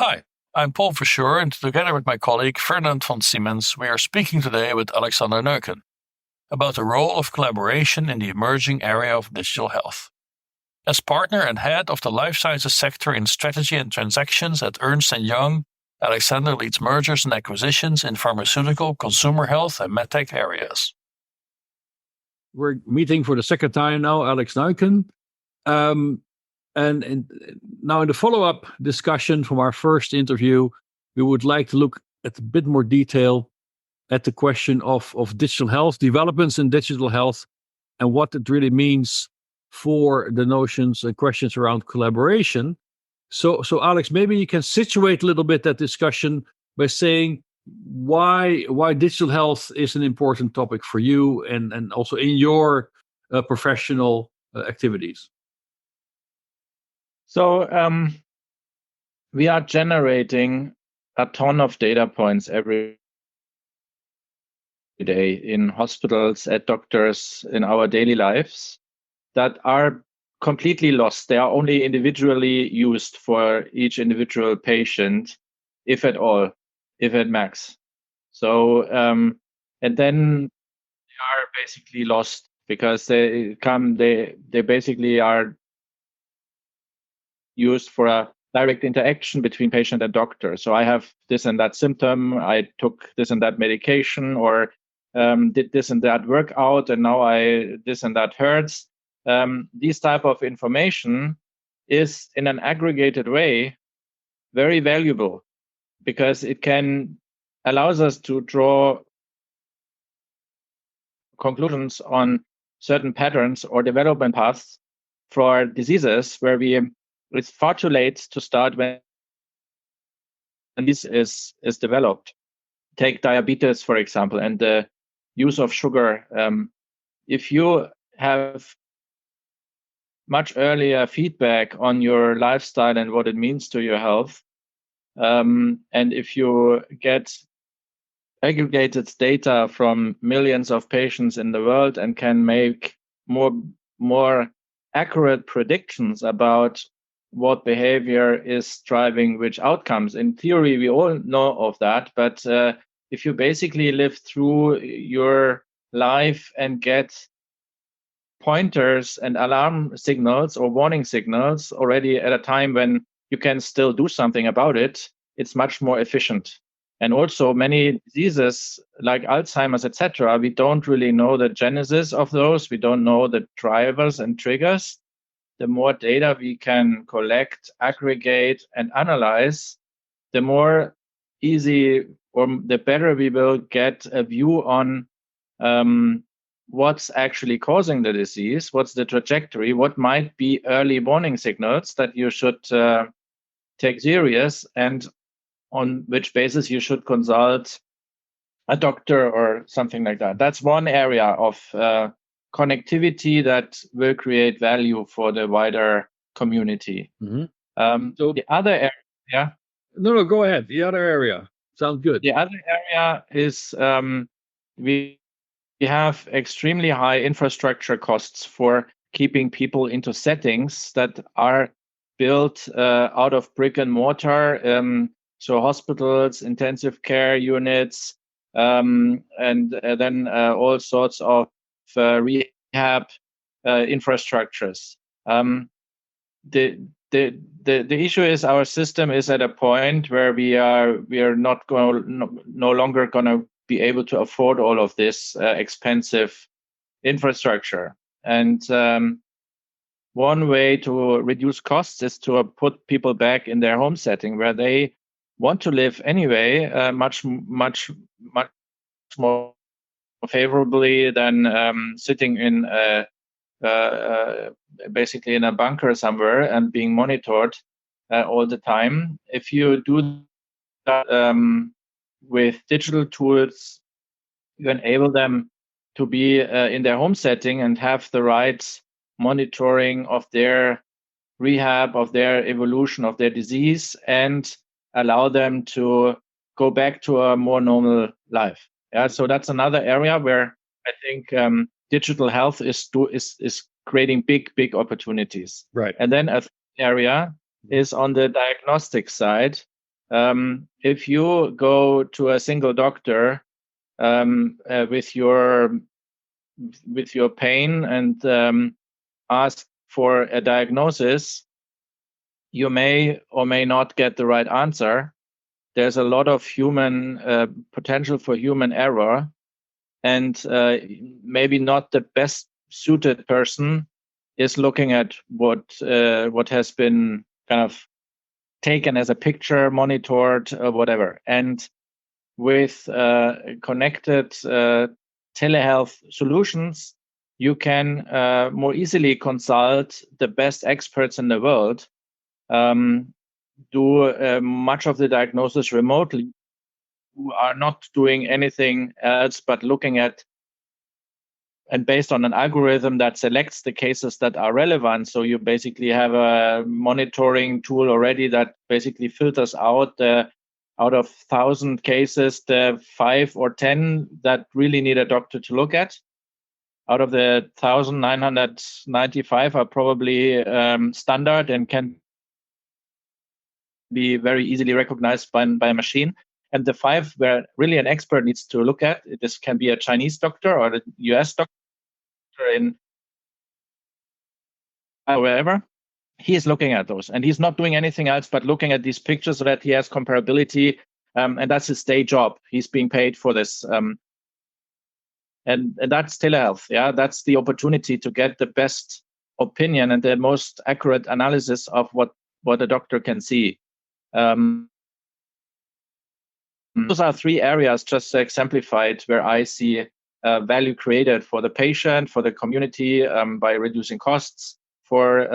Hi, I'm Paul Verschoor, and together with my colleague Fernand van Siemens, we are speaking today with Alexander Nuyken about the role of collaboration in the emerging area of digital health. As partner and head of the life sciences sector in strategy and transactions at Ernst & Young, Alexander leads mergers and acquisitions in pharmaceutical, consumer health, and medtech areas. We're meeting for the second time now, Alex Nuyken. And now in the follow-up discussion from our first interview, we would like to look at a bit more detail at the question of digital health, developments in digital health, and what it really means for the notions and questions around collaboration. So Alex, maybe you can situate a little bit that discussion by saying why digital health is an important topic for you and also in your professional activities. So we are generating a ton of data points every day in hospitals, at doctors, in our daily lives that are completely lost. They are only individually used for each individual patient, if at all, if at max. So, and then they are basically lost because they basically are used for a direct interaction between patient and doctor. So I have this and that symptom, I took this and that medication, or did this and that workout, and now this and that hurts. This type of information is in an aggregated way very valuable because it allows us to draw conclusions on certain patterns or development paths for diseases where it's far too late to start when this is developed. Take diabetes, for example, and the use of sugar. If you have much earlier feedback on your lifestyle and what it means to your health, and if you get aggregated data from millions of patients in the world and can make more accurate predictions about what behavior is driving which outcomes. In theory, we all know of that, but if you basically live through your life and get pointers and alarm signals or warning signals already at a time when you can still do something about it, it's much more efficient. And also many diseases like Alzheimer's, etc., we don't really know the genesis of those. We don't know the drivers and triggers. The more data we can collect, aggregate, and analyze, the more easy or the better we will get a view on what's actually causing the disease, what's the trajectory, what might be early warning signals that you should take serious, and on which basis you should consult a doctor or something like that. That's one area of connectivity that will create value for the wider community. Mm-hmm. So the other area, yeah? No, go ahead. The other area. Sounds good. The other area is we have extremely high infrastructure costs for keeping people into settings that are built out of brick and mortar. So hospitals, intensive care units, and then all sorts of rehab infrastructures. The issue is our system is at a point where we are not no longer going to be able to afford all of this expensive infrastructure. And one way to reduce costs is to put people back in their home setting where they want to live anyway, much more favorably than sitting in basically in a bunker somewhere and being monitored all the time. If you do that with digital tools, you enable them to be in their home setting and have the right monitoring of their rehab, of their evolution of their disease, and allow them to go back to a more normal life. Yeah, so that's another area where I think digital health is creating big opportunities. Right. And then a area is on the diagnostic side, If you go to a single doctor with your pain and ask for a diagnosis, you may or may not get the right answer. There's a lot of human potential for human error, and maybe not the best suited person is looking at what has been kind of taken as a picture, monitored, whatever. And with connected telehealth solutions, you can more easily consult the best experts in the world, do much of the diagnosis remotely, who are not doing anything else but looking at and based on an algorithm that selects the cases that are relevant. So you basically have a monitoring tool already that basically filters out out of 1,000 cases, the 5 or 10 that really need a doctor to look at. Out of the 1,995 are probably standard and can be very easily recognized by a machine. And the 5 where really an expert needs to look at, this can be a Chinese doctor or a US doctor in wherever, he is looking at those. And he's not doing anything else but looking at these pictures so that he has comparability. And that's his day job. He's being paid for this. And that's telehealth. Yeah, that's the opportunity to get the best opinion and the most accurate analysis of what a doctor can see. Those are 3 areas just exemplified where I see value created for the patient, for the community, by reducing costs, for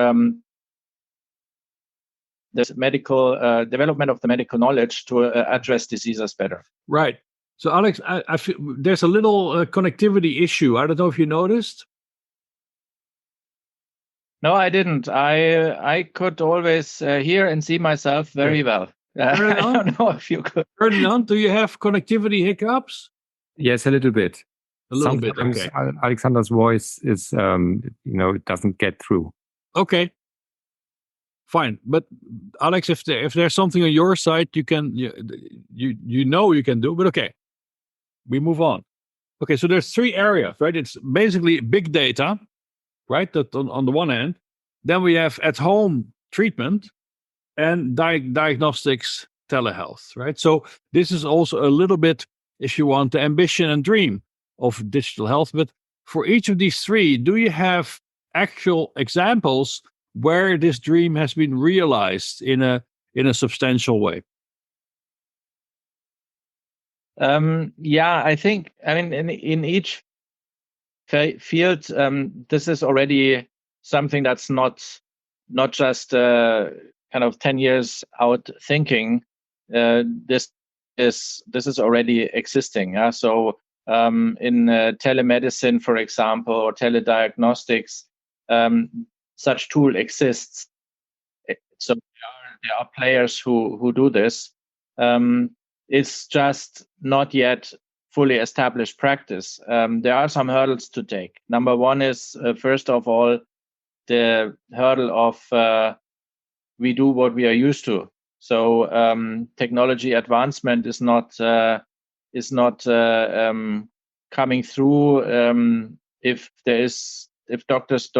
the medical development of the medical knowledge to address diseases better. Right. So, Alex, I feel there's a little connectivity issue. I don't know if you noticed. No, I didn't. I could always hear and see myself very well. I don't know if you could. Ferdinand, do you have connectivity hiccups? Yes, a little bit. Sometimes okay. Alexander's voice is, it doesn't get through. Okay. Fine. But Alex, if there's something on your side, you can you can do. But okay, we move on. Okay, so there's 3 areas, right? It's basically big data, right? That on the one hand, then we have at-home treatment and diagnostics, telehealth, right? So this is also a little bit, if you want, the ambition and dream of digital health. But for each of these 3, do you have actual examples where this dream has been realized in a substantial way? Yeah, I think, in each field, this is already something that's not just kind of 10 years out thinking. This is already existing. Yeah? So in telemedicine, for example, or telediagnostics, such tool exists. So there are players who do this. It's just not yet fully established practice. There are some hurdles to take. Number one is, first of all, the hurdle of we do what we are used to. So technology advancement is not coming through if doctors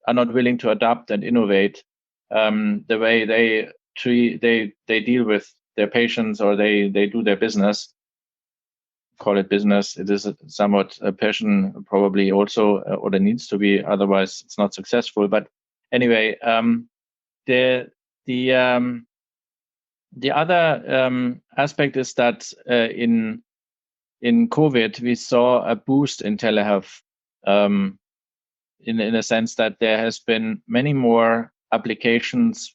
are not willing to adapt and innovate the way they deal with their patients, or they do their business. Call it business. It is somewhat a passion, probably also, or there needs to be. Otherwise, it's not successful. But anyway, the other aspect is that in COVID we saw a boost in telehealth, in a sense that there has been many more applications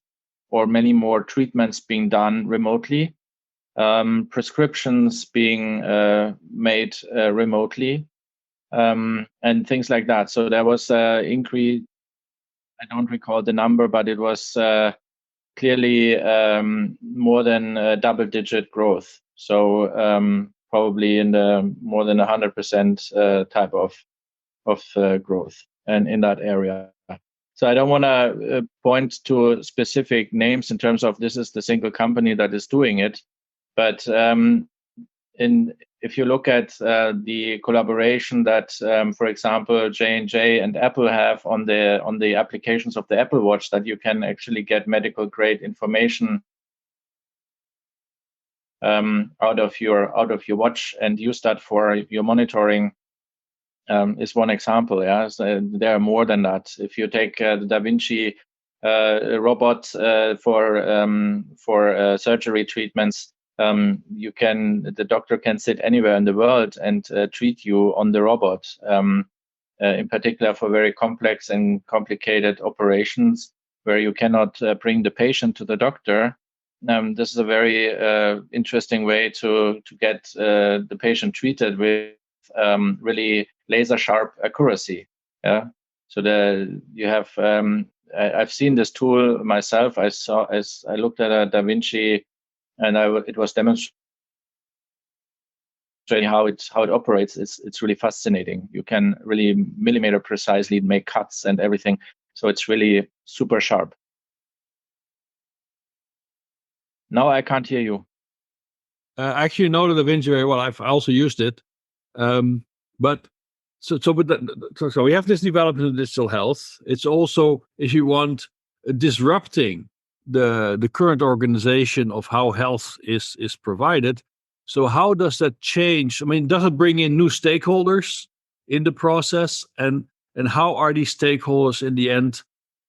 or many more treatments being done remotely. Prescriptions being made remotely, and things like that. So there was an increase. I don't recall the number, but it was clearly more than double-digit growth. So probably in the more than 100% type of growth, and in that area. So I don't want to point to specific names in terms of this is the single company that is doing it. But if you look at the collaboration that, for example, J&J and Apple have on the applications of the Apple Watch, that you can actually get medical grade information out of your watch and use that for your monitoring, is one example. Yeah, so there are more than that. If you take the Da Vinci robot for surgery treatments, the doctor can sit anywhere in the world and treat you on the robot. In particular for very complex and complicated operations where you cannot bring the patient to the doctor. This is a very interesting way to get the patient treated with really laser sharp accuracy. Yeah. So you have I've seen this tool myself. I looked at a Da Vinci, and it was demonstrating how it operates. It's really fascinating. You can really millimeter precisely make cuts and everything. So it's really super sharp. Now I can't hear you. I actually know the Da Vinci very well. I've also used it. But we have this development in digital health. It's also, if you want, disrupting the current organization of how health is provided. So how does that change? I mean, does it bring in new stakeholders in the process? And how are these stakeholders in the end,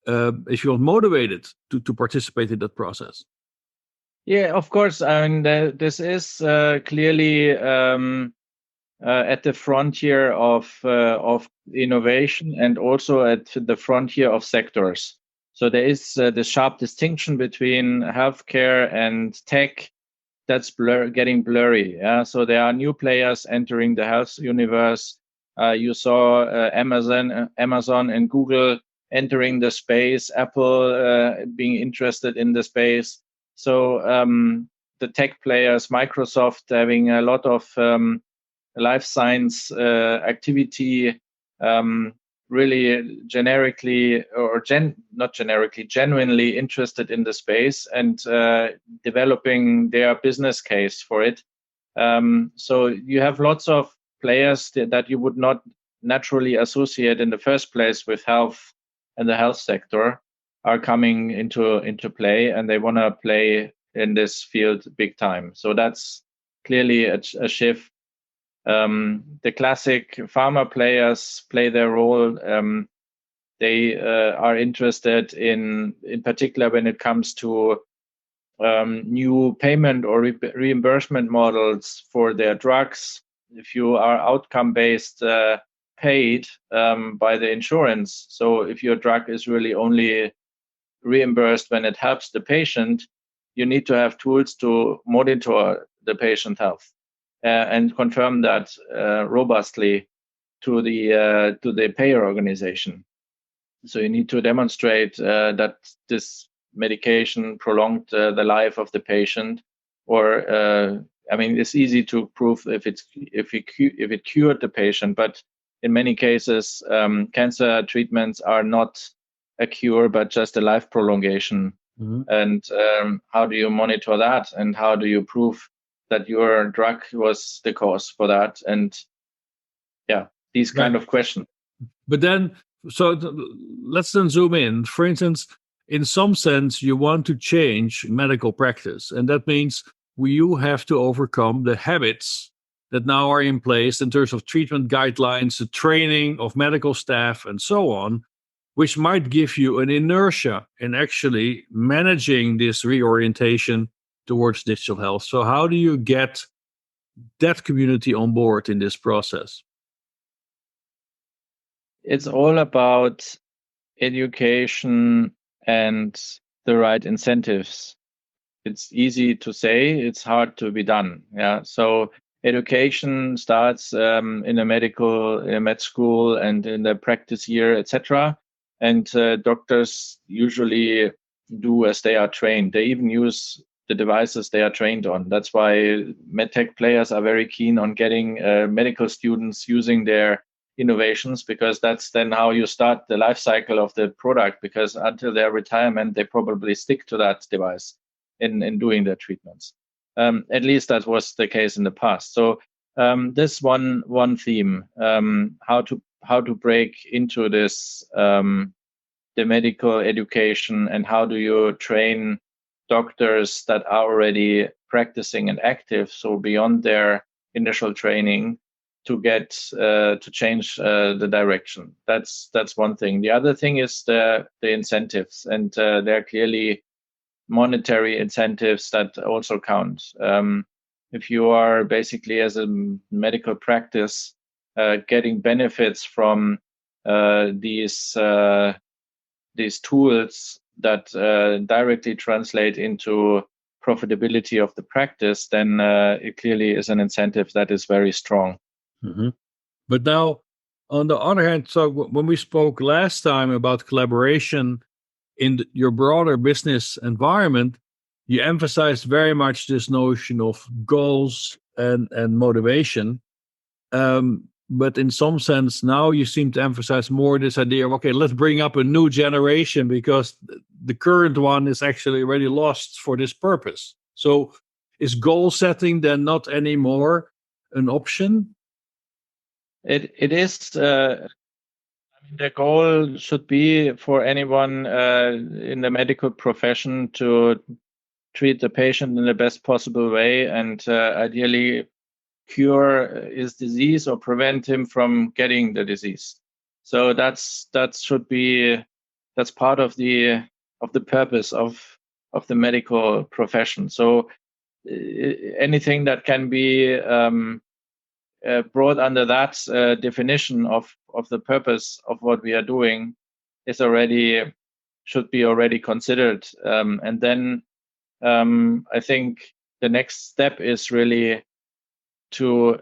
if you want, motivated to participate in that process? Yeah, of course. I mean, this is clearly at the frontier of innovation, and also at the frontier of sectors. So there is the sharp distinction between healthcare and tech that's getting blurry. Yeah? So there are new players entering the health universe. You saw Amazon and Google entering the space, Apple being interested in the space. So the tech players, Microsoft having a lot of life science activity, really genuinely interested in the space and developing their business case for it. So you have lots of players that you would not naturally associate in the first place with health and the health sector are coming into play, and they want to play in this field big time. So that's clearly a shift. The classic pharma players play their role. They are interested in particular when it comes to new payment or reimbursement models for their drugs. If you are outcome-based paid by the insurance, so if your drug is really only reimbursed when it helps the patient, you need to have tools to monitor the patient health and confirm that robustly to the payer organization. So you need to demonstrate that this medication prolonged the life of the patient, or I mean, it's easy to prove if it cured the patient, but in many cases, cancer treatments are not a cure, but just a life prolongation. Mm-hmm. And how do you monitor that? And how do you prove that your drug was the cause for that? And yeah, these kind of questions. But then, let's then zoom in. For instance, in some sense, you want to change medical practice, and that means you have to overcome the habits that now are in place in terms of treatment guidelines, the training of medical staff, and so on, which might give you an inertia in actually managing this reorientation towards digital health. So how do you get that community on board in this process? It's all about education and the right incentives. It's easy to say, it's hard to be done. Yeah. So education starts in a med school and in the practice year, etc. And doctors usually do as they are trained. They even use the devices they are trained on. That's why medtech players are very keen on getting medical students using their innovations, because that's then how you start the life cycle of the product, because until their retirement, they probably stick to that device in doing their treatments. At least that was the case in the past. So this one theme, how to break into this the medical education, and how do you train doctors that are already practicing and active, so beyond their initial training, to get to change the direction. That's one thing. The other thing is the incentives, and there are clearly monetary incentives that also count. If you are basically, as a medical practice, getting benefits from these tools that directly translate into profitability of the practice, then it clearly is an incentive that is very strong. Mm-hmm. But now, on the other hand, so when we spoke last time about collaboration in your broader business environment, you emphasized very much this notion of goals and motivation. But in some sense, now you seem to emphasize more this idea of, okay, let's bring up a new generation because the current one is actually already lost for this purpose. So is goal setting then not anymore an option? It is. The goal should be for anyone in the medical profession to treat the patient in the best possible way, and ideally cure his disease or prevent him from getting the disease. So that's part of the purpose of the medical profession. So anything that can be brought under that definition of the purpose of what we are doing should be already considered. And then I think the next step is really to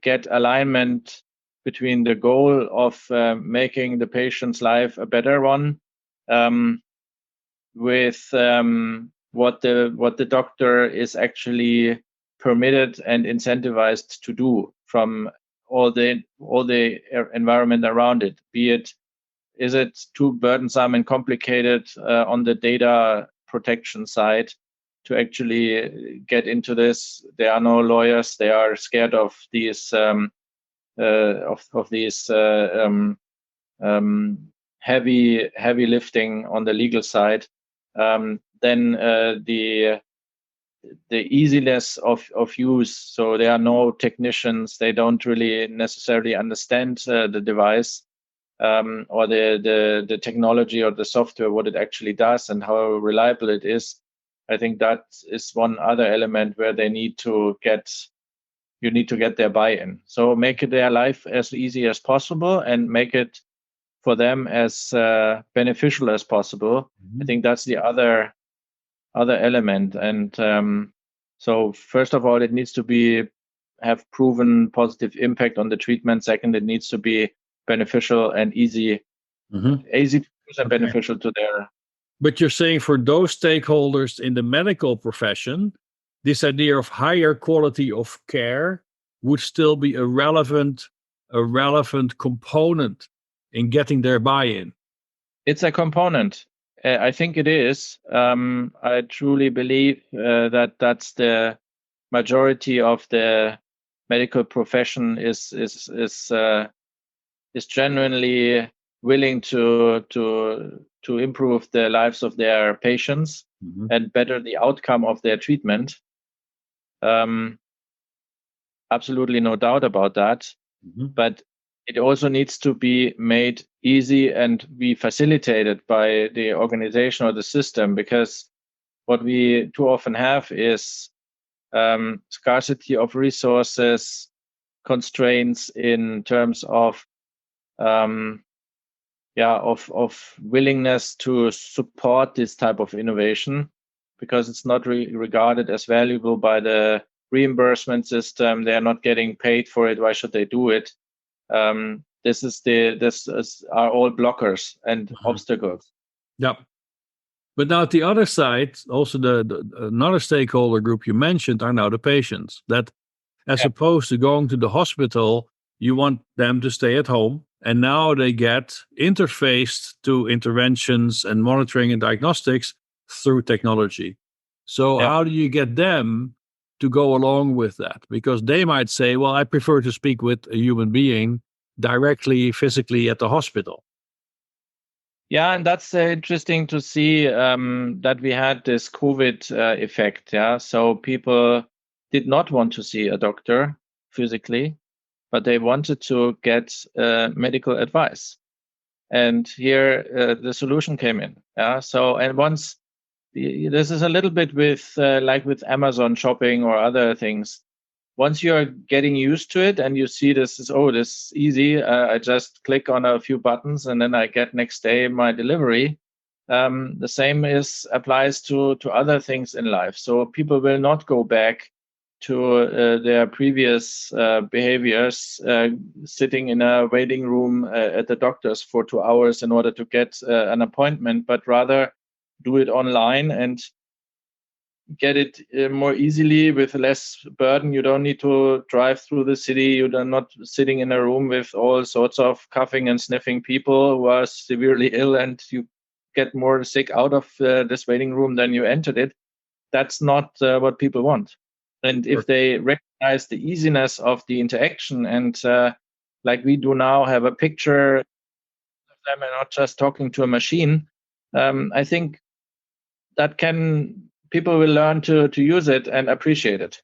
get alignment between the goal of making the patient's life a better one with what the doctor is actually permitted and incentivized to do from all the environment around it. Is it too burdensome and complicated on the data protection side to actually get into this? There are no lawyers. They are scared of these heavy lifting on the legal side. Then the easiness of use. So there are no technicians. They don't really necessarily understand the device or the technology or the software, what it actually does and how reliable it is. I think that is one other element where you need to get their buy-in. So make their life as easy as possible and make it for them as beneficial as possible. I think that's the other element. And so first of all, it needs to have proven positive impact on the treatment. Second, it needs to be beneficial and easy to use and beneficial to their. But you're saying for those stakeholders in the medical profession, this idea of higher quality of care would still be a relevant component in getting their buy-in. It's a component. I think it is. I truly believe that that's the majority of the medical profession is genuinely willing to improve the lives of their patients and better the outcome of their treatment. Absolutely no doubt about that. But it also needs to be made easy and be facilitated by the organization or the system, because what we too often have is scarcity of resources, constraints in terms of willingness to support this type of innovation, because it's not regarded as valuable by the reimbursement system. They are not getting paid for it. Why should they do it? This are all blockers and obstacles. Yeah. But now at the other side, also another stakeholder group you mentioned are now the patients. That as opposed to going to the hospital, you want them to stay at home. And now they get interfaced to interventions and monitoring and diagnostics through technology. So how do you get them to go along with that, because they might say, well, I prefer to speak with a human being directly, physically at the hospital. Yeah, and that's interesting to see that we had this COVID effect. Yeah, so people did not want to see a doctor physically, but they wanted to get medical advice. And here the solution came in. Yeah, so and once this is a little bit with like with Amazon shopping or other things. Once you're getting used to it and you see this is easy, I just click on a few buttons and then I get next day my delivery. The same applies to other things in life. So people will not go back to their previous behaviors, sitting in a waiting room at the doctor's for 2 hours in order to get an appointment, but rather do it online and get it more easily with less burden. You don't need to drive through the city. You're not sitting in a room with all sorts of coughing and sniffing people who are severely ill, and you get more sick out of this waiting room than you entered it. That's not what people want. And if they recognize the easiness of the interaction and like we do now, have a picture of them and not just talking to a machine, I think that people will learn to use it and appreciate it.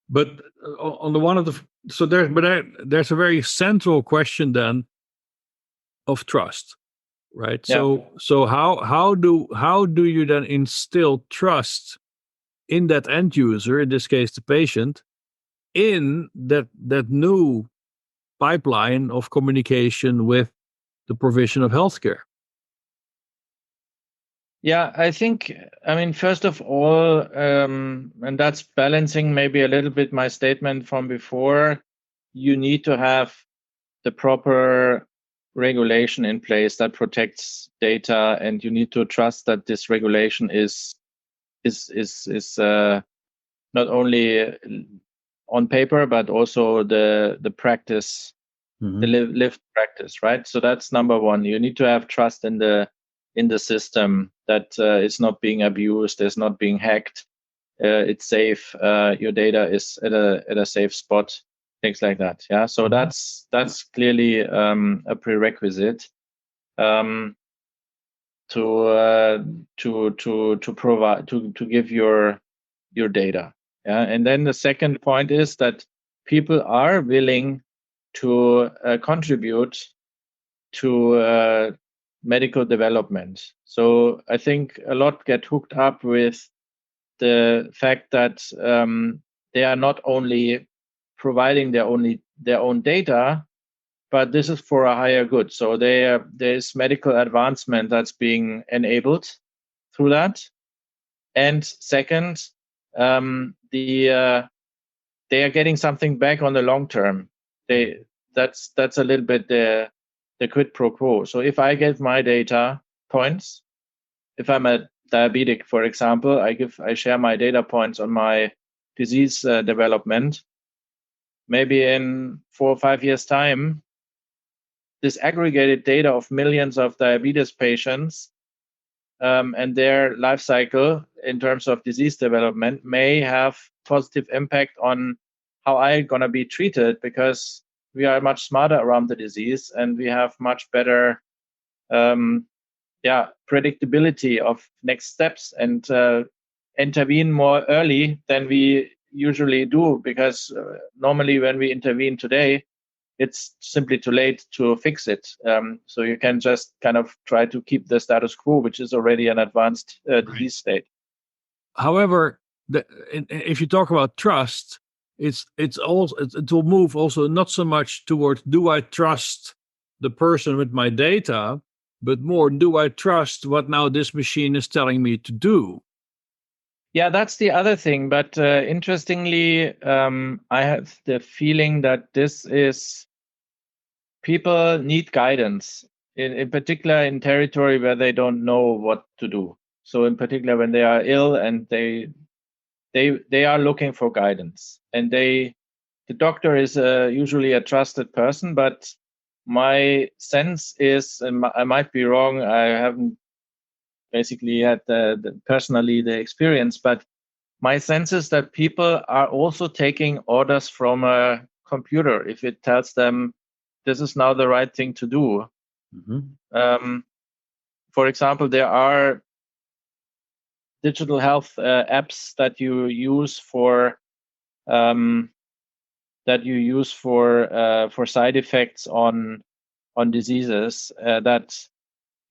But on the one of there's a very central question then of trust, right? Yeah. So how do you then instill trust in that end user, in this case the patient, in that new pipeline of communication with the provision of healthcare? Yeah, I mean, first of all, and that's balancing maybe a little bit my statement from before, you need to have the proper regulation in place that protects data, and you need to trust that this regulation is not only on paper but also the practice, the lived practice, right? So that's number one. You need to have trust in the system that it's not being abused, it's not being hacked, it's safe, your data is at a safe spot, things like that. Yeah, so that's clearly a prerequisite to provide to give your data. Yeah, and then the second point is that people are willing to contribute to medical development. So I think a lot get hooked up with the fact that they are not only providing their own data, but this is for a higher good. So there's medical advancement that's being enabled through that. And second, they are getting something back on the long term. That's a little bit the quid pro quo. So if I get my data points, if I'm a diabetic, for example, I share my data points on my disease development. Maybe in 4 or 5 years' time, this aggregated data of millions of diabetes patients and their life cycle in terms of disease development may have positive impact on how I'm going to be treated, because we are much smarter around the disease and we have much better predictability of next steps and intervene more early than we usually do, because normally when we intervene today, it's simply too late to fix it. So you can just kind of try to keep the status quo, which is already an advanced disease state. However, if you talk about trust, it will move also not so much towards, do I trust the person with my data, but more, do I trust what now this machine is telling me to do? Yeah, that's the other thing. But interestingly, I have the feeling that people need guidance, in particular in territory where they don't know what to do. So in particular when they are ill and they are looking for guidance, and the doctor is usually a trusted person, but my sense is, and I might be wrong, I haven't basically had personally the experience, but my sense is that people are also taking orders from a computer if it tells them this is now the right thing to do. For example, there are digital health apps that you use for side effects on diseases that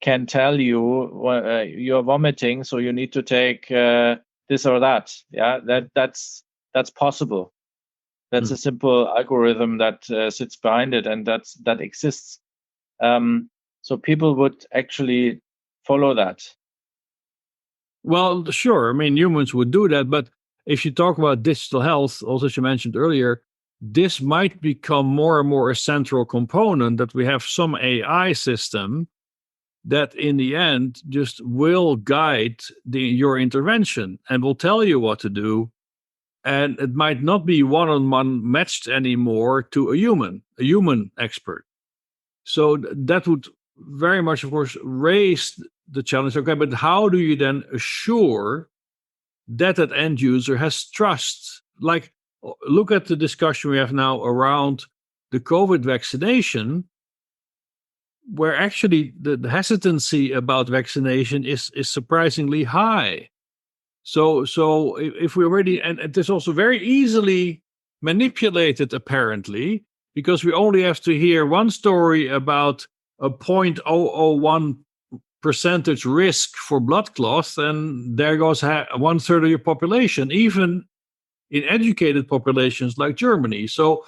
can tell you you're vomiting, so you need to take this or that. Yeah, that's possible. That's a simple algorithm that sits behind it, and that exists. So people would actually follow that. Well, sure. I mean, humans would do that, but if you talk about digital health, also as you mentioned earlier, this might become more and more a central component, that we have some AI system that in the end just will guide your intervention and will tell you what to do. And it might not be one-on-one matched anymore to a human expert. So that would very much, of course, raise the challenge. Okay, but how do you then assure that end user has trust? Like, look at the discussion we have now around the COVID vaccination, where actually the hesitancy about vaccination is surprisingly high. So if we already, and it is also very easily manipulated apparently, because we only have to hear one story about a 0.001% risk for blood clots, and there goes 1/3 of your population, even in educated populations like Germany. So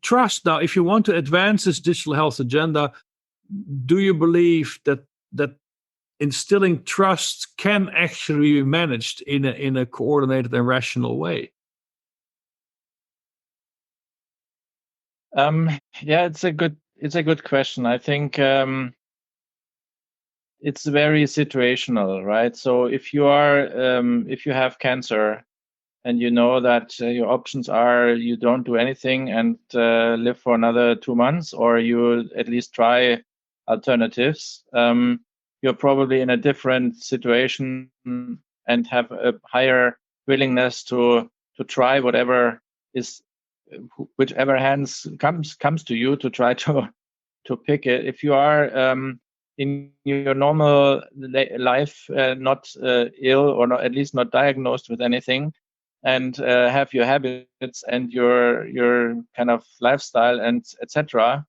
trust. Now, if you want to advance this digital health agenda, do you believe that instilling trust can actually be managed in a coordinated and rational way? Yeah, it's a good question. I think it's very situational, right? So if you have cancer and you know that your options are you don't do anything and live for another 2 months, or you at least try alternatives, you're probably in a different situation and have a higher willingness to try whichever hands comes to you, to try to pick it. If you are in your normal life not ill, or not, at least not diagnosed with anything, and have your habits and your kind of lifestyle and etc.,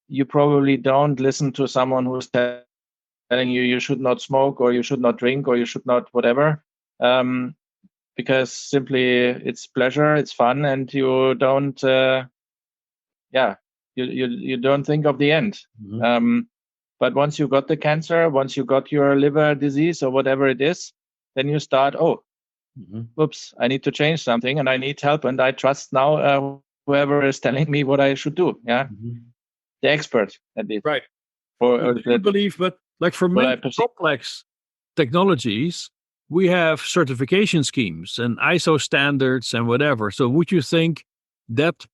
you probably don't listen to someone who's telling you should not smoke, or you should not drink, or you should not whatever, because simply it's pleasure, it's fun, and you don't you don't think of the end. But once you got the cancer, once you got your liver disease or whatever it is, then you start, oops, I need to change something and I need help, and I trust now whoever is telling me what I should do. Yeah, the expert at least. Right. I believe, but like for many complex technologies, we have certification schemes and ISO standards and whatever. So would you think that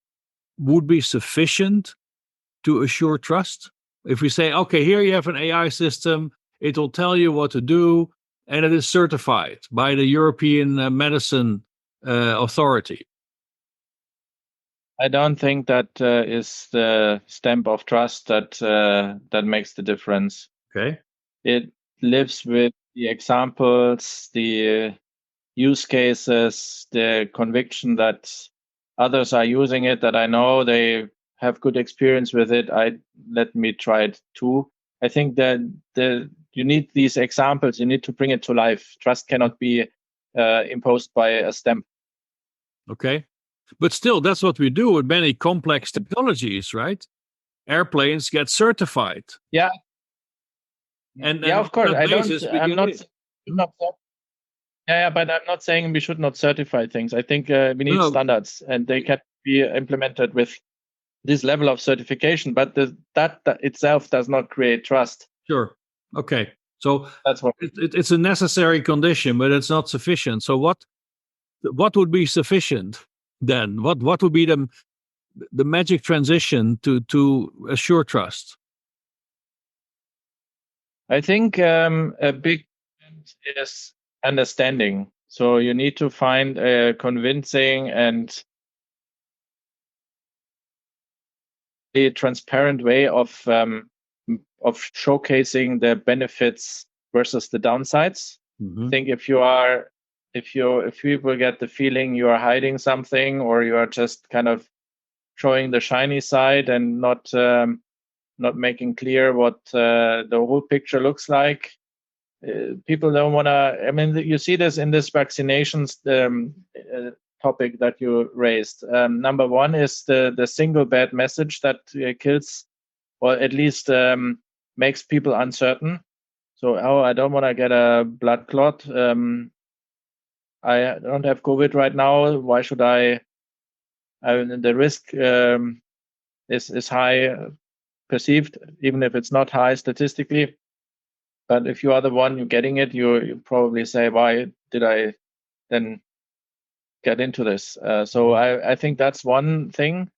would be sufficient to assure trust? If we say, okay, here you have an AI system, it will tell you what to do, and it is certified by the European Medicine Authority. I don't think that is the stamp of trust that makes the difference. Okay. It lives with the examples, the use cases, the conviction that others are using it, that I know they have good experience with it. Let me try it too. I think that you need these examples. You need to bring it to life. Trust cannot be imposed by a stamp. Okay. But still, that's what we do with many complex technologies, right? Airplanes get certified. Yeah. And of course. I'm not. Yeah, but I'm not saying we should not certify things. I think we need standards, and they can be implemented with this level of certification. But that itself does not create trust. Sure. Okay. So that's what it's a necessary condition, but it's not sufficient. So what would be sufficient then? What would be the magic transition to assure trust? I think a big is understanding. So you need to find a convincing and a transparent way of showcasing the benefits versus the downsides. I think if people get the feeling you are hiding something, or you are just kind of showing the shiny side and not making clear what the whole picture looks like, people don't want to. I mean, you see this in this vaccinations topic that you raised. Number one is the single bad message that kills, or at least makes people uncertain. So, I don't want to get a blood clot. I don't have COVID right now. Why should I? The risk is high perceived, even if it's not high statistically. But if you are the one you're getting it, you probably say, why did I then get into this? So I think that's one thing.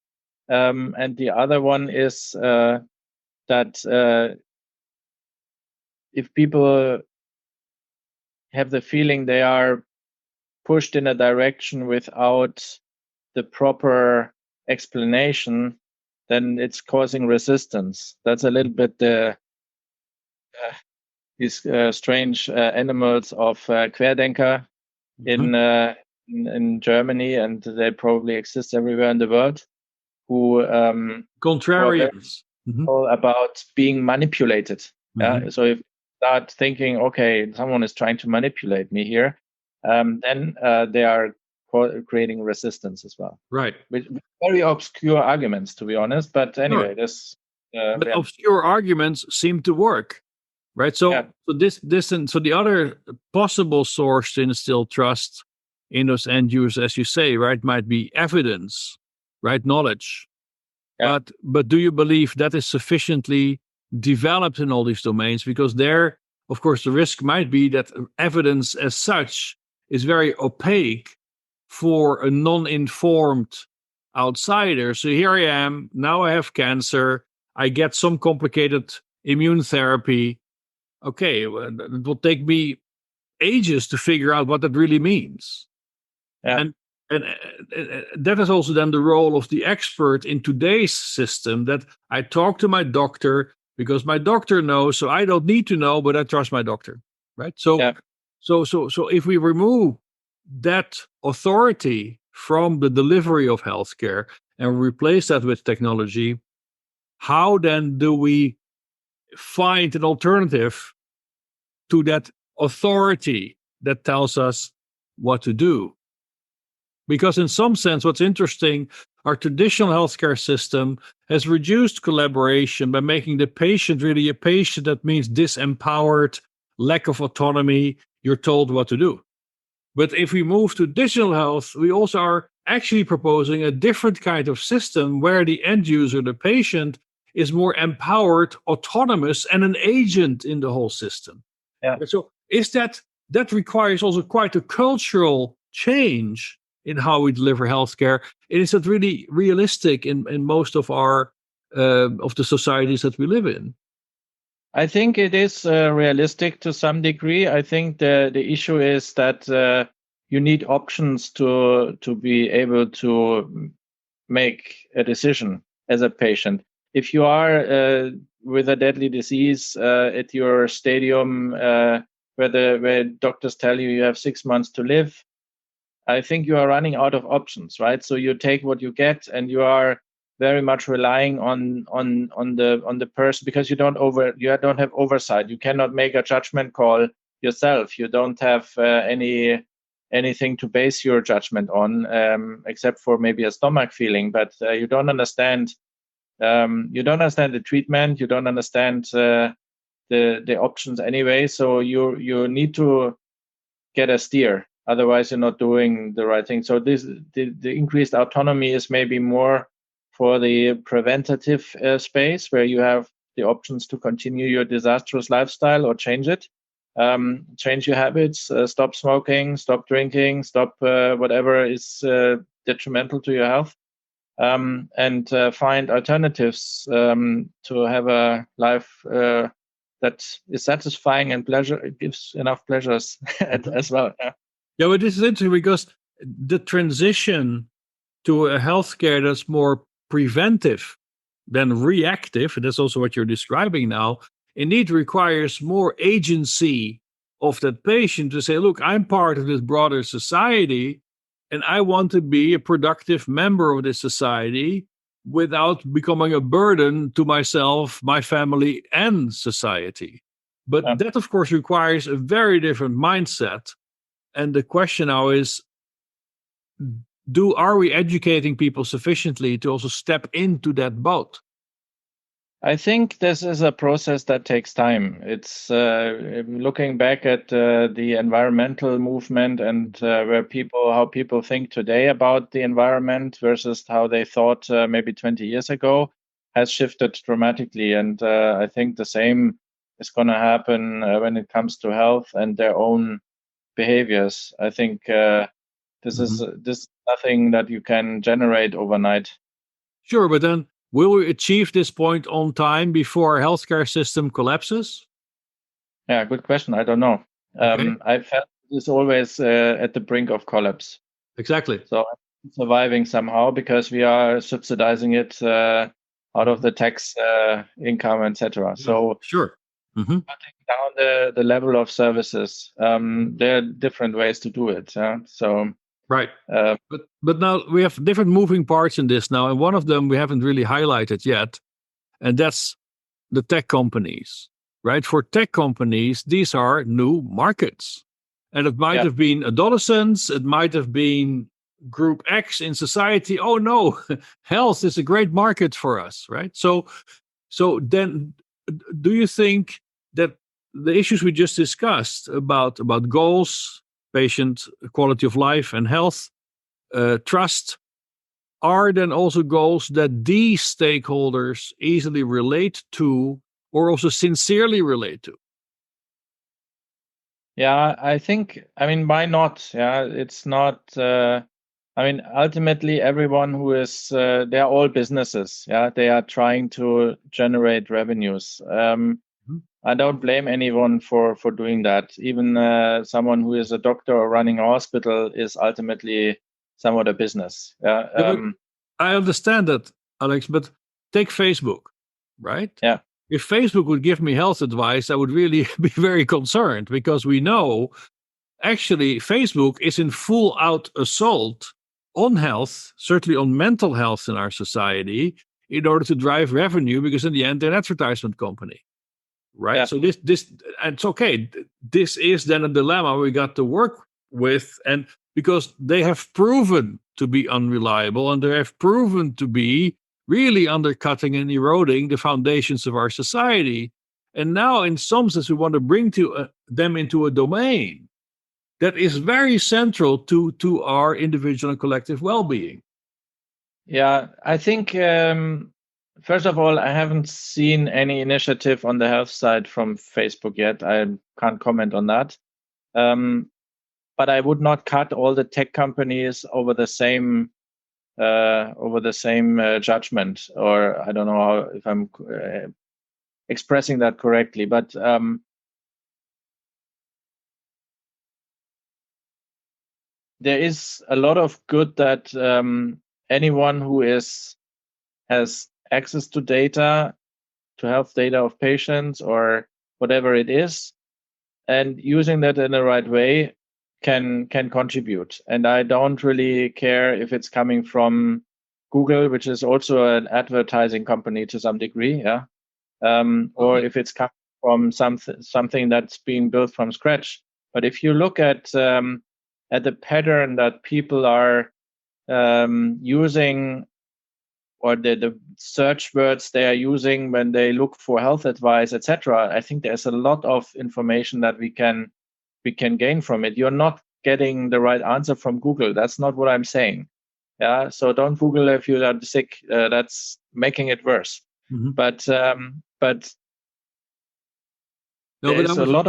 And the other one is that if people have the feeling they are pushed in a direction without the proper explanation, then it's causing resistance. That's a little bit these strange animals of Querdenker in Germany, and they probably exist everywhere in the world, who contrarians all about being manipulated. So if you start thinking, okay, someone is trying to manipulate me here, then they are creating resistance as well. Right. With very obscure arguments, to be honest. But anyway, this. But obscure arguments seem to work, right? So so the other possible source to instill trust in those end users, as you say, right, might be evidence, right, knowledge. Yeah. But do you believe that is sufficiently developed in all these domains? Because there, of course, the risk might be that evidence as such is very opaque for a non-informed outsider. So here I am, now I have cancer, I get some complicated immune therapy. Okay, well, it will take me ages to figure out what that really means. Yeah. And that is also then the role of the expert in today's system, that I talk to my doctor because my doctor knows, so I don't need to know, but I trust my doctor, right? So if we remove that authority from the delivery of healthcare and replace that with technology, how then do we find an alternative to that authority that tells us what to do? Because in some sense, what's interesting, our traditional healthcare system has reduced collaboration by making the patient really a patient. That means disempowered, lack of autonomy, you're told what to do. But if we move to digital health, we also are actually proposing a different kind of system where the end user, the patient, is more empowered, autonomous, and an agent in the whole system. Yeah. So that requires also quite a cultural change in how we deliver healthcare. And is that really realistic in most of our of the societies that we live in? I think it is realistic to some degree. I think the issue is that you need options to be able to make a decision as a patient. If you are with a deadly disease at your stadium where doctors tell you have 6 months to live, I think you are running out of options, right? So you take what you get, and you are very much relying on the person, because you don't have oversight. You cannot make a judgment call yourself. You don't have anything to base your judgment on, except for maybe a stomach feeling. But you don't understand. You don't understand the treatment. You don't understand the options anyway. So you need to get a steer. Otherwise, you're not doing the right thing. So the increased autonomy is maybe more for the preventative space, where you have the options to continue your disastrous lifestyle or change it, change your habits, stop smoking, stop drinking, stop whatever is detrimental to your health, and find alternatives to have a life that is satisfying and pleasure. It gives enough pleasures as well. Yeah. Yeah, but this is interesting because the transition to a healthcare that's more preventive than reactive, and that's also what you're describing now, indeed requires more agency of that patient to say, look, I'm part of this broader society and I want to be a productive member of this society without becoming a burden to myself, my family, and society. But Yeah. that, of course, requires a very different mindset. And the question now is, are we educating people sufficiently to also step into that boat? I think this is a process that takes time. It's looking back at the environmental movement and how people think today about the environment versus how they thought maybe 20 years ago has shifted dramatically. And I think the same is going to happen when it comes to health and their own behaviors. I think this is nothing that you can generate overnight. Sure, but then will we achieve this point on time before our healthcare system collapses? Yeah, good question. I don't know. Okay. I felt it's always at the brink of collapse. Exactly. So I'm surviving somehow because we are subsidizing it out of the tax income, etc. So Sure. cutting down the level of services. There are different ways to do it. So Right. But now we have different moving parts in this now, and one of them we haven't really highlighted yet, and that's the tech companies. Right? For tech companies, these are new markets. And it might have been adolescents, it might have been group X in society. Oh no, health is a great market for us, right? So then do you think that the issues we just discussed about goals, patient quality of life and health, trust, are then also goals that these stakeholders easily relate to or also sincerely relate to? Yeah, I mean, why not? Yeah, it's not, ultimately, everyone who is, they're all businesses. Yeah, they are trying to generate revenues. I don't blame anyone for doing that. Even someone who is a doctor or running a hospital is ultimately somewhat a business. Yeah. Yeah, but I understand that, Alex, but take Facebook, right? Yeah. If Facebook would give me health advice, I would really be very concerned because we know actually Facebook is in full out assault on health, certainly on mental health in our society, in order to drive revenue, because in the end, they're an advertisement company. Right. Yeah. So this and it's okay. This is then a dilemma we got to work with, and because they have proven to be unreliable and they have proven to be really undercutting and eroding the foundations of our society. And now, in some sense, we want to bring them into a domain that is very central to our individual and collective well-being. Yeah, I think first of all, I haven't seen any initiative on the health side from Facebook yet. I can't comment on that. But I would not cut all the tech companies over the same judgment, or I don't know if I'm expressing that correctly. But there is a lot of good that anyone who has access to data, to health data of patients or whatever it is, and using that in the right way can contribute. And I don't really care if it's coming from Google, which is also an advertising company to some degree, or if it's coming from something that's being built from scratch. But if you look at the pattern that people are using, or the search words they are using when they look for health advice, etc., I think there's a lot of information that we can gain from it. You're not getting the right answer from Google. That's not what I'm saying. Yeah. So don't Google if you are sick. That's making it worse. Mm-hmm. But No, there's a lot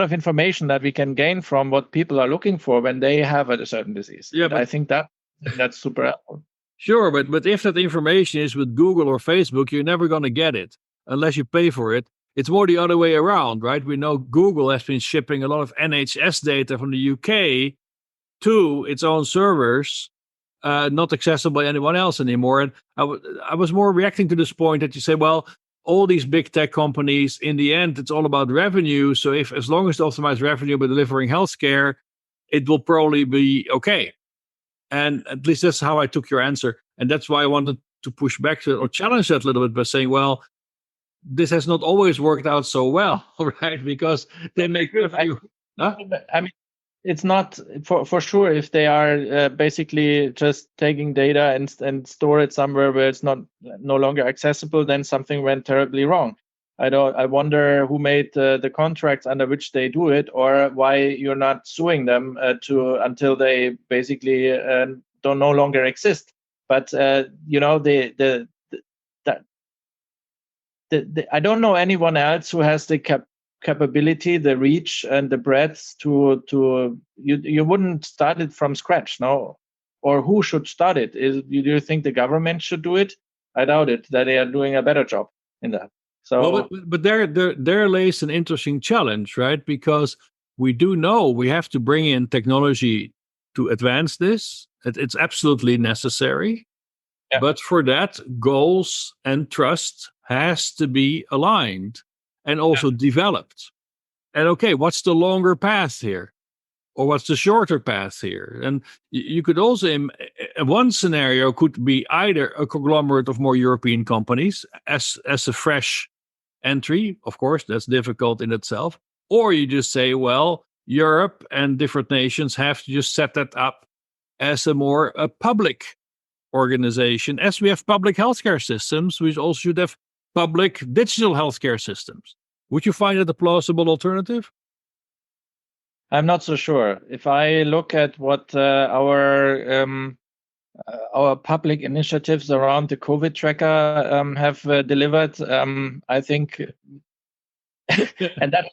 of information that we can gain from what people are looking for when they have a certain disease. Yeah, but I think that's super helpful. Sure, but if that information is with Google or Facebook, you're never going to get it unless you pay for it. It's more the other way around, right? We know Google has been shipping a lot of NHS data from the UK to its own servers, not accessible by anyone else anymore. And I was more reacting to this point that you say, well, all these big tech companies, in the end, it's all about revenue. So if as long as they optimize revenue by delivering healthcare, it will probably be okay. And at least that's how I took your answer. And that's why I wanted to push back to or challenge that a little bit by saying, well, this has not always worked out so well, right? Because they make revenue. Huh? I mean, it's not for sure if they are basically just taking data and store it somewhere where it's no longer accessible, then something went terribly wrong. I wonder who made the contracts under which they do it, or why you're not suing them until they basically don't no longer exist. But the I don't know anyone else who has the capability, the reach, and the breadth to you wouldn't start it from scratch, no? Or who should start it? Do you think the government should do it? I doubt it. That they are doing a better job in that. So, well, but there lays an interesting challenge, right? Because we do know we have to bring in technology to advance this. It's absolutely necessary. Yeah. But for that, goals and trust has to be aligned and also developed. And okay, what's the longer path here? Or what's the shorter path here? And you could also, one scenario could be either a conglomerate of more European companies as a fresh entry. Of course, that's difficult in itself. Or you just say, well, Europe and different nations have to just set that up as a more public organization, as we have public healthcare systems, we also should have public digital healthcare systems. Would you find it a plausible alternative? I'm not so sure. If I look at what our public initiatives around the COVID tracker have delivered, I think, and that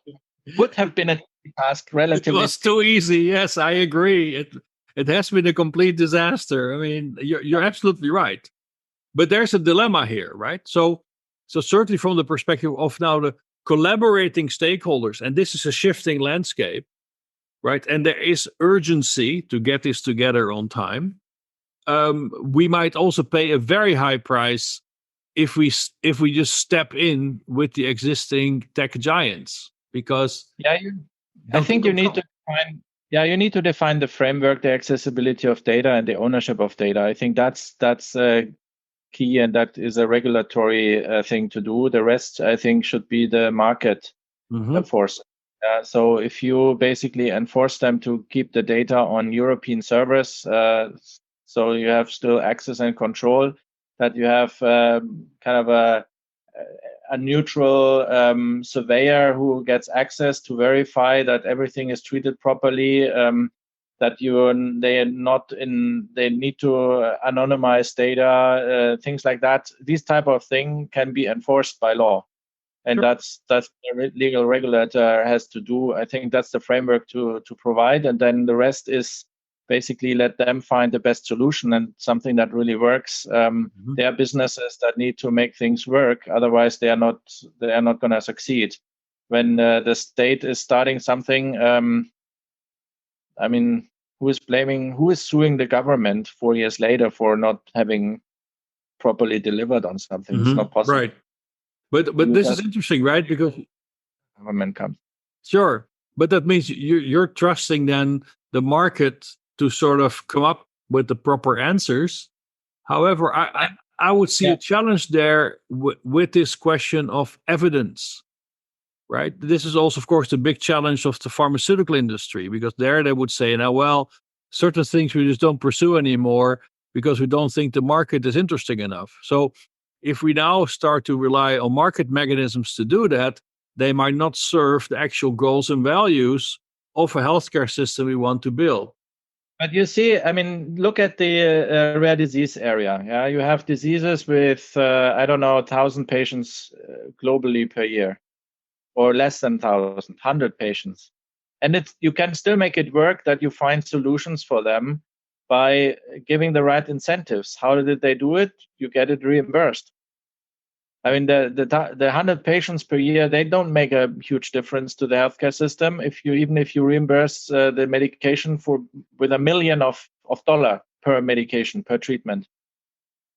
would have been a task relatively. It was too easy. Yes, I agree. It has been a complete disaster. I mean, you're absolutely right. But there's a dilemma here, right? So certainly from the perspective of now the collaborating stakeholders, and this is a shifting landscape, right? And there is urgency to get this together on time. We might also pay a very high price if we just step in with the existing tech giants, because I think you need to define. Yeah, you need to define the framework, the accessibility of data, and the ownership of data. I think that's key, and that is a regulatory thing to do. The rest, I think, should be the market force. So if you basically enforce them to keep the data on European servers, so you have still access and control, that you have kind of a neutral surveyor who gets access to verify that everything is treated properly, that they need to anonymize data, things like that. This type of thing can be enforced by law. And that's the legal regulator has to do. I think that's the framework to provide. And then the rest is basically let them find the best solution and something that really works. There are businesses that need to make things work. Otherwise, they are not going to succeed. When the state is starting something, I mean, who is suing the government 4 years later for not having properly delivered on something? It's not possible. Right. But this is interesting, right? Because government comes. Sure. But that means you're trusting then the market to sort of come up with the proper answers. However, I would see a challenge there with this question of evidence, right? This is also, of course, the big challenge of the pharmaceutical industry, because there they would say, now, well, certain things we just don't pursue anymore because we don't think the market is interesting enough. So if we now start to rely on market mechanisms to do that, they might not serve the actual goals and values of a healthcare system we want to build. But you see, I mean, look at the rare disease area. Yeah, you have diseases with 1,000 patients globally per year, or less than 1,000, 100 patients, and you can still make it work. That you find solutions for them by giving the right incentives. How did they do it? You get it reimbursed. I mean, the 100 patients per year, they don't make a huge difference to the healthcare system. Even if you reimburse the medication with $1 million of dollar per medication per treatment,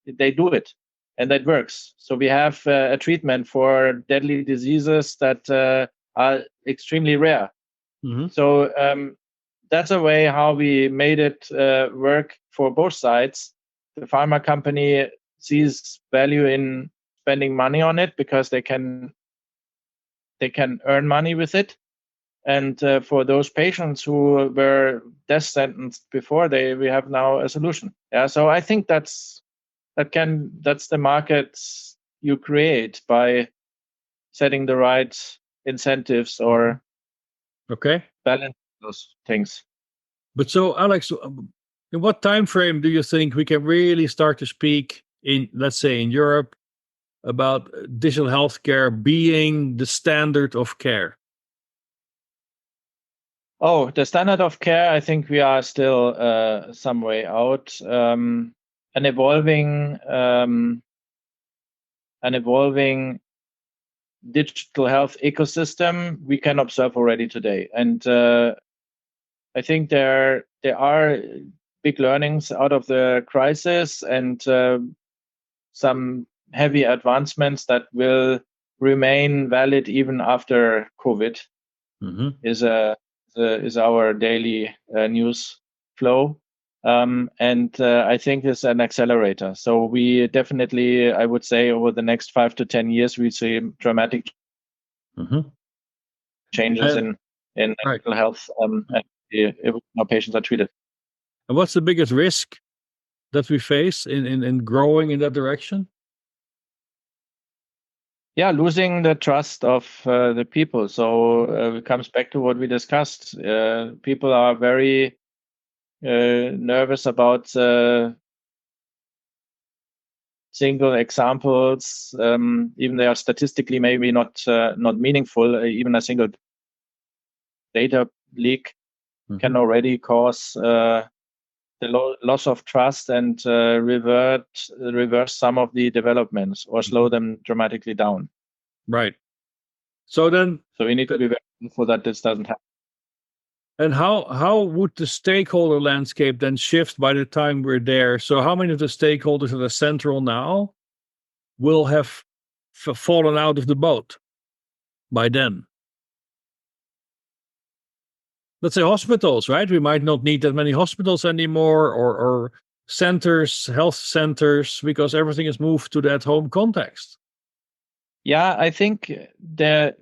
they do it, and that works. So we have a treatment for deadly diseases that are extremely rare. Mm-hmm. So that's a way how we made it work for both sides. The pharma company sees value in spending money on it because they can earn money with it. And for those patients who were death sentenced before, we have now a solution. Yeah, so I think that's the market you create by setting the right incentives or balance those things. But so, Alex, in what time frame do you think we can really start to speak in, let's say, in Europe, about digital healthcare being the standard of care? Oh, the standard of care, I think we are still some way out. An evolving digital health ecosystem we can observe already today, and I think there are big learnings out of the crisis and some heavy advancements that will remain valid even after COVID. Mm-hmm. Is our daily news flow. And I think it's an accelerator. So we definitely, I would say, over the next 5 to 10 years, we see dramatic changes in mental health and how patients are treated. And what's the biggest risk that we face in growing in that direction? Yeah, losing the trust of the people. So it comes back to what we discussed. People are very nervous about single examples, even they are statistically maybe not meaningful. Even a single data leak can already cause the loss of trust and reverse some of the developments or slow them dramatically down. Right. So we need to be very careful that this doesn't happen. And how would the stakeholder landscape then shift by the time we're there? So how many of the stakeholders that are central now will have fallen out of the boat by then? Let's say hospitals, right? We might not need that many hospitals anymore, or centers, health centers, because everything is moved to that home context. Yeah, I think there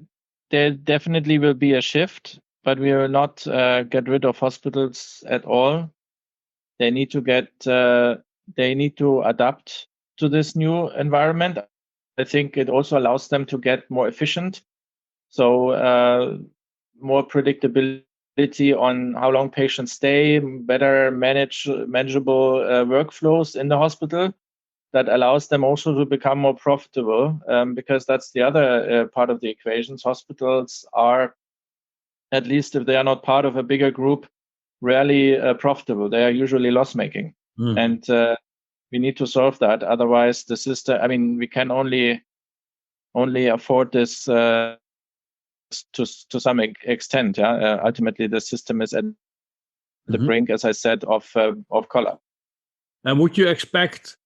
definitely will be a shift, but we will not get rid of hospitals at all. They need to adapt to this new environment. I think it also allows them to get more efficient. So more predictability on how long patients stay, better manageable workflows in the hospital that allows them also to become more profitable, because that's the other part of the equations. Hospitals are, at least if they are not part of a bigger group, rarely profitable. They are usually loss-making. And we need to solve that. Otherwise, the system, I mean, we can only afford this to some extent. Yeah. Ultimately, the system is at the brink, as I said, of collapse. And would you expect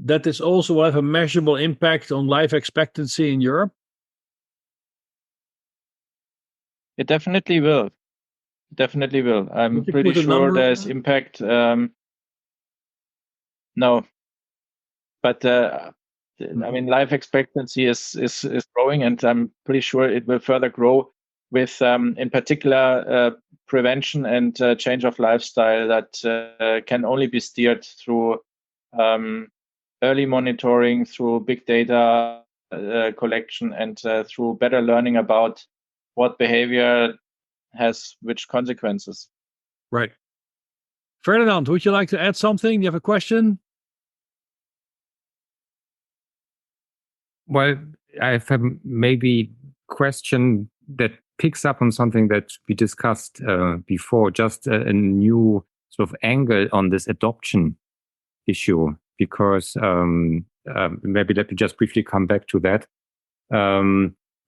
that this also will have a measurable impact on life expectancy in Europe? It definitely will. Definitely will. I'm pretty sure there's impact. No, but I mean, life expectancy is growing, and I'm pretty sure it will further grow with, in particular, prevention and change of lifestyle that can only be steered through early monitoring, through big data collection, and through better learning about what behavior has which consequences. Right. Ferdinand, would you like to add something? You have a question? Well, I have a maybe question that picks up on something that we discussed before, just a new sort of angle on this adoption issue. because maybe let me just briefly come back to that.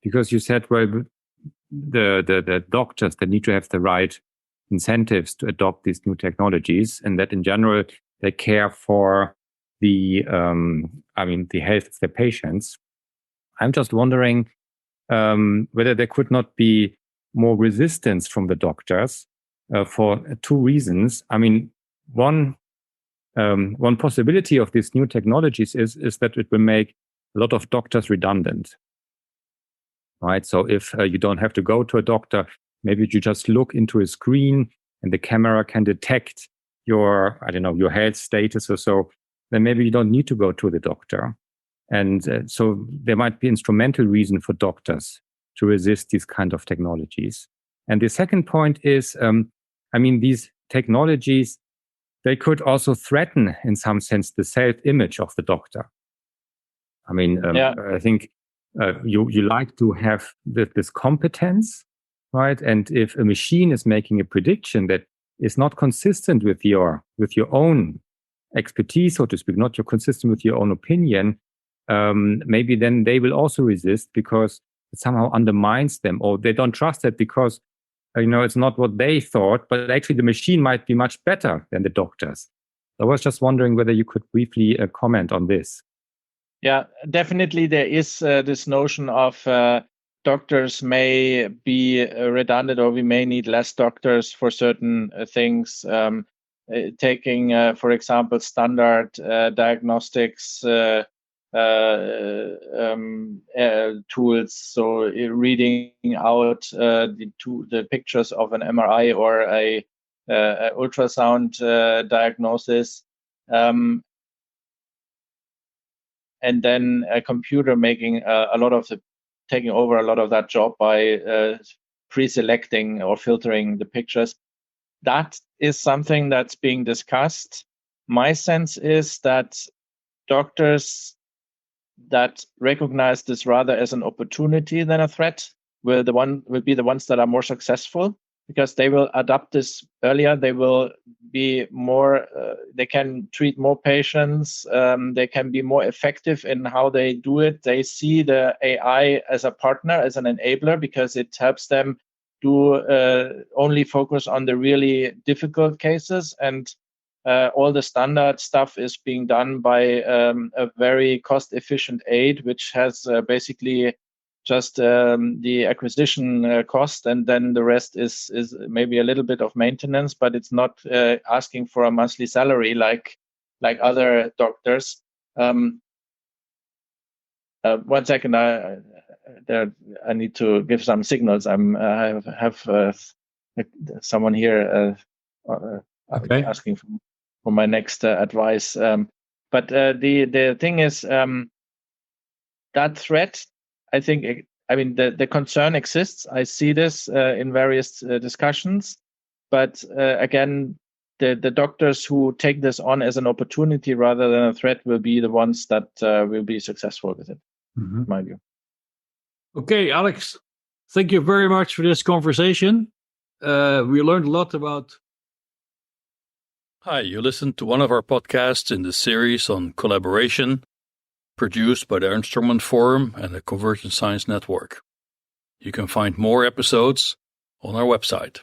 Because you said, well, the doctors, they need to have the right incentives to adopt these new technologies, and that in general they care for the health of their patients. I'm just wondering whether there could not be more resistance from the doctors for two reasons. I mean, one possibility of these new technologies is that it will make a lot of doctors redundant. Right. So if you don't have to go to a doctor, maybe you just look into a screen and the camera can detect your health status or so, then maybe you don't need to go to the doctor. And so there might be instrumental reason for doctors to resist these kind of technologies. And the second point is, these technologies, they could also threaten, in some sense, the self-image of the doctor. I think you like to have this competence, right? And if a machine is making a prediction that is not consistent with your own expertise, so to speak, not consistent with your own opinion, maybe then they will also resist because it somehow undermines them, or they don't trust it because it's not what they thought, but actually the machine might be much better than the doctors. I was just wondering whether you could briefly comment on this. Yeah, definitely there is this notion of doctors may be redundant, or we may need less doctors for certain things. Taking, for example, standard diagnostics tools, so reading out the pictures of an MRI or a ultrasound diagnosis. And then a computer making taking over a lot of that job by pre-selecting or filtering the pictures. That is something that's being discussed. My sense is that doctors that recognize this rather as an opportunity than a threat will be the ones that are more successful, because they will adapt this earlier. They will be more, they can treat more patients. They can be more effective in how they do it. They see the AI as a partner, as an enabler, because it helps them to only focus on the really difficult cases. And all the standard stuff is being done by a very cost-efficient aid, which has basically just the acquisition cost, and then the rest is maybe a little bit of maintenance, but it's not asking for a monthly salary like other doctors. 1 second, I need to give some signals. I have someone here asking for my next advice. But the thing is that threat. I think, the concern exists. I see this in various discussions, but again, the doctors who take this on as an opportunity rather than a threat will be the ones that will be successful with it, in my view. Okay, Alex, thank you very much for this conversation. We learned a lot about... Hi, you listened to one of our podcasts in the series on collaboration, produced by the Instrument Forum and the Convergent Science Network. You can find more episodes on our website.